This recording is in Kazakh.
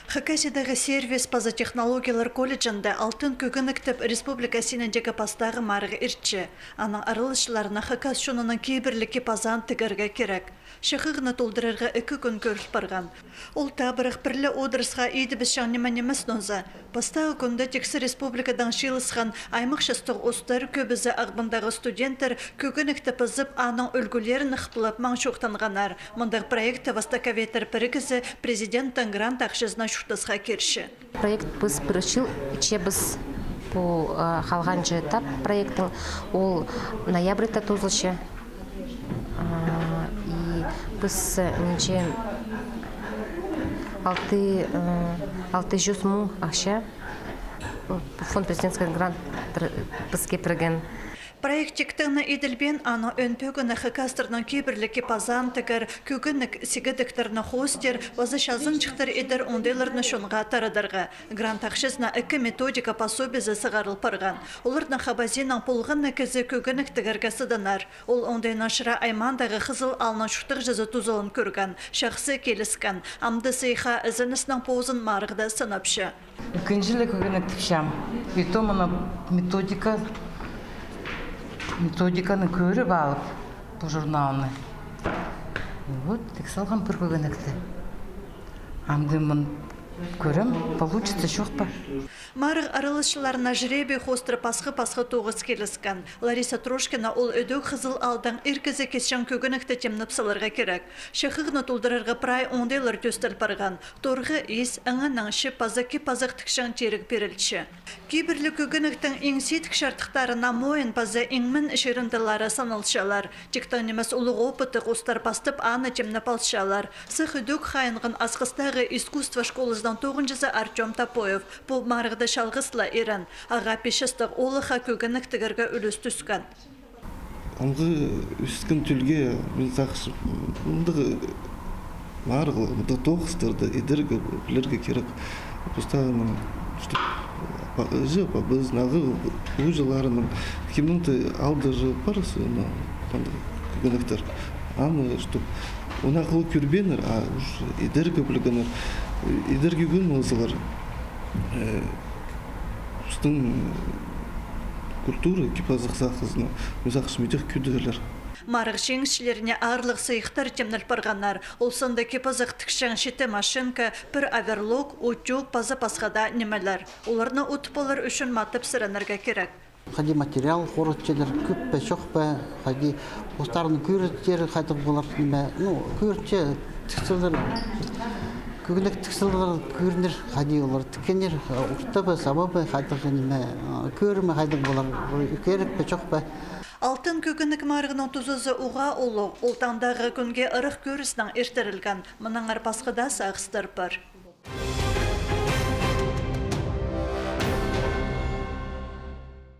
Хакасидағы сервис паза технологиялар колледжінде алтын көгін үктіп республика сенендегі пастағы марығы иртші. Аның арылышыларына Хакас шонының кейбірлікі пазан тігірге керек. Шықығыны толдырырға 2 күн көріл барған. Ол табырық бірлі одырысға ейді біз шаңнеманеміз ноза. Пастағы күнді тексі республикадан шилысқан аймық шыстық остары көбізі ағбындағы студенттер көгін үктіп ызып аның үлгілерін ұқпылып маң шоқтанғанар. Мұндағы проекті вастаковетер бірігізі президенттің грант ақшызына шуқтысға керші. Проект біз бірішіл, біз по халғанжы этап проекттің ол ноябрьта тозылшы. И біз менше 600 мың ақша фонд президентский грант бізге бірген. Проекттіктіні еділбен аны өнпөгіні Хакастырның кейбірлікі пазан тігір, көгінік сігідіктірні хостер, вазы шазын чықтыр едір ондайларны шонға тарадырға. Грант ақшызна 2 методика пособезі сығарыл парған. Олардың хабазинан полғын кізі көгінік тігіргі сыдынар. Ол ондайын ашыра аймандағы қызыл ална шуқтық жызы тузылын көрген. Шақсы келіскен. Амды сейха ізінісінің позын марғды сынапшы. Күнжілі көгінік тікшам. Ето мұны методиканы көріп алып, бұл журналыны. Вот, тек салған бір көгінікті. Амды мұн көрім, получится жоқ па? Марық арылышыларына жіребе хостры пасқы тоғыз келіскен. Лариса Трошкина ол өдөк қызыл алдан иркізі кесшан көгінікті темніпсыларға керек. Шықығыны толдырырға прай ондайлар төстіл барған. Торғы ес аңының шып пазаки пазақ тікшан терік берілші. Кейбірлі көгініктің еңсетік шартықтарына мойын паза еңмін шерінділары санылшалар. Тектан немес ұлығы опыты қостар пастып аны темніп алшалар. Сық өдөк қайынғын асқыстағы искусство школыздан 9-сы Артем Топоев. Бұл марығды шалғысла ерін. Аға пешістік олыға көгінік тігіргі үліс түскен. Алғы үскен түлге мен сақшы мұндағы марығы, мұндағы тоғыстырды едіргі білерге керек. Бұстағының жөп, біз нағы ұжыларының кемніңті алды жөп барысы көгініктер. Аны, онақылы көрбенір, едіргі білгенір, едіргі күн мұзылар. Үстің культура кипазық сақызына мүзақшы метех күдігілер. Марық жеңішілеріне арлық сыйықтар темніл барғанар. Олсында кипазық тікшен шеті машинка, бір аверлок, утюг, пазы пасқада немелер. Оларны ұтыпалар үшін матып сіренерге керек. Хади материал хоротчелер көп пе, шоқ пе, хади остарының көреттері қайтық болар неме, көретче тіксілдер, көгілік тіксілдер көрінер, хади олар тікенер, ұқта пе, саба пе, қайтық неме, көріме қайтық болар, керек пе, шоқ пе. Алтын көгінік марығының тұзызы ұға олу, олтандағы күнге ұрық көрісінің ертерілген, мұның арпасқыда сағыстыр бар.